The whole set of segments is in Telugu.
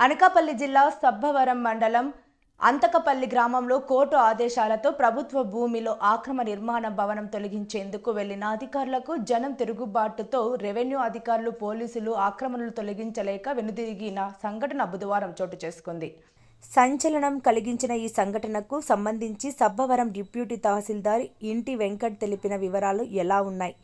అనకాపల్లి జిల్లా సబ్బవరం మండలం అంతకపల్లి గ్రామంలో కోర్టు ఆదేశాలతో ప్రభుత్వ భూమిలో ఆక్రమ నిర్మాణ భవనం తొలగించేందుకు వెళ్లిన అధికారులకు జనం తిరుగుబాటుతో రెవెన్యూ అధికారులు పోలీసులు ఆక్రమణలు తొలగించలేక వెనుదిరిగిన సంఘటన బుధవారం చోటు చేసుకుంది. సంచలనం కలిగించిన ఈ సంఘటనకు సంబంధించి సబ్బవరం డిప్యూటీ తహసీల్దార్ ఇంటి వెంకట్ తెలిపిన వివరాలు ఎలా ఉన్నాయి.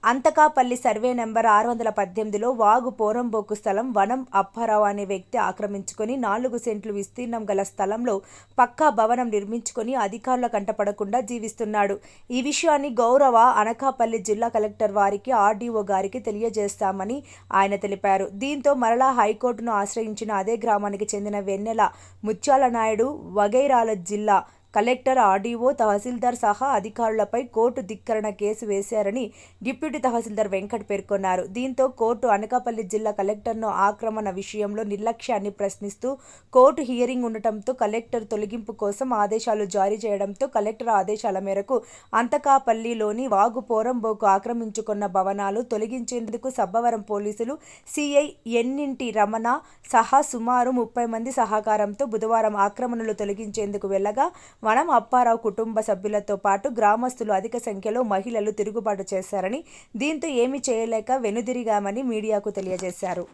అంతకాపల్లి సర్వే నెంబర్ 618లో వాగు పోరంబోకు స్థలం వనం అప్పారావు అనే వ్యక్తి ఆక్రమించుకొని 4 సెంట్లు విస్తీర్ణం గల స్థలంలో పక్కా భవనం నిర్మించుకొని అధికారుల కంటపడకుండా జీవిస్తున్నాడు. ఈ విషయాన్ని గౌరవ అనకాపల్లి జిల్లా కలెక్టర్ వారికి ఆర్డీఓ గారికి తెలియజేస్తామని ఆయన తెలిపారు. దీంతో మరలా హైకోర్టును ఆశ్రయించిన అదే గ్రామానికి చెందిన వెన్నెల ముత్యాల నాయుడు వగైరాల జిల్లా కలెక్టర్, ఆర్డీఓ, తహసీల్దార్ సహా అధికారులపై కోర్టు ధిక్కరణ కేసు వేశారని డిప్యూటీ తహసీల్దార్ వెంకట్ పేర్కొన్నారు. దీంతో కోర్టు అనకాపల్లి జిల్లా కలెక్టర్ను ఆక్రమణ విషయంలో నిర్లక్ష్యాన్ని ప్రశ్నిస్తూ కోర్టు హియరింగ్ ఉండటంతో కలెక్టర్ తొలగింపు కోసం ఆదేశాలు జారీ చేయడంతో కలెక్టర్ ఆదేశాల మేరకు అంతకాపల్లిలోని వాగు పోరంబోకు ఆక్రమించుకున్న భవనాలు తొలగించేందుకు సబ్బవరం పోలీసులు సిఐ ఎన్నింటి రమణ సహా సుమారు 30 మంది సహకారంతో బుధవారం ఆక్రమణలు తొలగించేందుకు వెళ్లగా వనం అప్పారావు కుటుంబ సభ్యులతో పాటు గ్రామస్తులు అధిక సంఖ్యలో మహిళలు తిరుగుబాటు చేశారని, దీంతో ఏమీ చేయలేక వెనుదిరిగామని మీడియాకు తెలియజేశారు.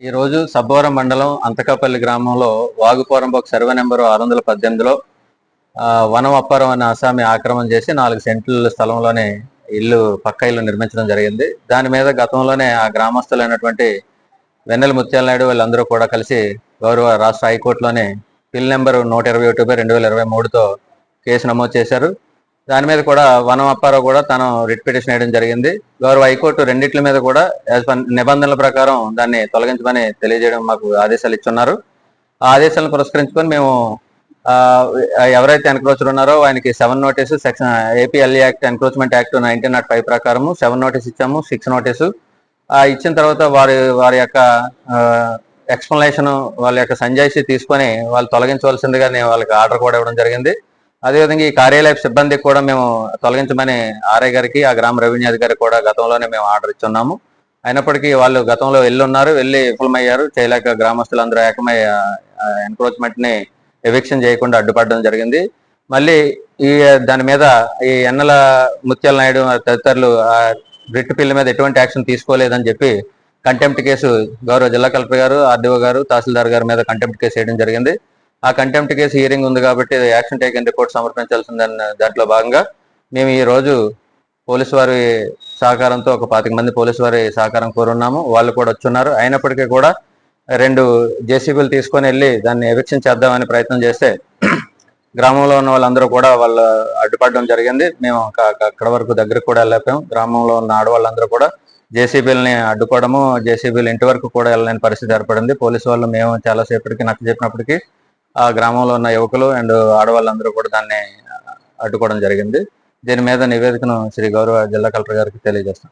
ఈరోజు సబ్బవరం మండలం అంతకాపల్లి గ్రామంలో వాగు పోరంబోకు సర్వే నెంబరు 618లో వనం అప్పారావు అనే ఆసామి ఆక్రమణ చేసి 4 సెంట్ల స్థలంలోనే పక్క ఇల్లు నిర్మించడం జరిగింది. దాని మీద గతంలోనే ఆ గ్రామస్తులైనటువంటి వెన్నెల ముత్యాల నాయుడు వీళ్ళందరూ కూడా కలిసి గౌరవ రాష్ట్ర హైకోర్టులోనే పిల్ నెంబర్ 121/2023తో కేసు నమోదు చేశారు. దాని మీద కూడా వనం అప్పారావు కూడా తను రిట్ పిటిషన్ వేయడం జరిగింది. గౌరవ హైకోర్టు రెండిట్ల మీద కూడా నిబంధనల ప్రకారం దాన్ని తొలగించమని తెలియజేయడం మాకు ఆదేశాలు ఇచ్చున్నారు. ఆ ఆదేశాలను పురస్కరించుకొని మేము ఎవరైతే ఎన్క్రోచర్ ఉన్నారో ఆయనకి 7 notice section APLE act encroachment act 1905 ప్రకారము 7 నోటీస్ ఇచ్చాము. 6 నోటీసు ఇచ్చిన తర్వాత వారి యొక్క ఎక్స్ప్లెనేషన్ వాళ్ళ యొక్క సంజాయిషి తీసుకొని వాళ్ళు తొలగించవలసిందిగా నేను వాళ్ళకి ఆర్డర్ కూడా ఇవ్వడం జరిగింది. అదేవిధంగా ఈ కార్యాలయ సిబ్బందికి కూడా మేము తొలగించమని ఆర్ఐ గారికి, ఆ గ్రామ రెవెన్యూ అధికారికి కూడా గతంలోనే మేము ఆర్డర్ ఇచ్చున్నాము. అయినప్పటికీ వాళ్ళు గతంలో వెళ్ళి విఫలమయ్యారు. చేయలేక గ్రామస్తులందరూ ఏకమై ఎన్క్రోచ్మెంట్ ని ఎవిక్షన్ చేయకుండా అడ్డుపడడం జరిగింది. మళ్ళీ దాని మీద ఈ ఎన్నెల ముత్యాల నాయుడు తదితరులు రిట్ పిల్ల మీద ఎటువంటి యాక్షన్ తీసుకోలేదని చెప్పి కంటెంప్ట్ కేసు గౌరవ జిల్లా కలెక్టర్ గారు, ఆర్డీఓ గారు, తహసీల్దార్ గారి మీద కంటెంప్ట్ కేసు వేయడం జరిగింది. ఆ కంటెంప్ట్ కేసు హియరింగ్ ఉంది కాబట్టి యాక్షన్ టేకన్ రిపోర్ట్ సమర్పించాల్సిందని దాంట్లో భాగంగా మేము ఈ రోజు పోలీసు వారి సహకారంతో ఒక 25 మంది పోలీసు వారి సహకారం కోరున్నాము. వాళ్ళు కూడా వచ్చున్నారు. అయినప్పటికీ కూడా 2 జేసీబీలు తీసుకొని వెళ్ళి దాన్ని ఎవిక్షన్ చేద్దామని ప్రయత్నం చేస్తే గ్రామంలో ఉన్న వాళ్ళందరూ కూడా వాళ్ళు అడ్డుపడడం జరిగింది. మేము అక్కడ వరకు దగ్గరకు కూడా వెళ్ళకపోయాం. గ్రామంలో ఉన్న ఆడవాళ్ళందరూ కూడా జేసీబీలని అడ్డుకోవడము, జేసీబీలు ఇంటి వరకు కూడా వెళ్ళలేని పరిస్థితి ఏర్పడింది. పోలీసు వాళ్ళు మేము చాలాసేపటికి నచ్చ చెప్పినప్పటికీ ఆ గ్రామంలో ఉన్న యువకులు అండ్ ఆడవాళ్ళందరూ కూడా దాన్ని అడ్డుకోవడం జరిగింది. దీని మీద నివేదికను శ్రీ గౌరవ జిల్లా కలెక్టర్ గారికి తెలియజేస్తాం.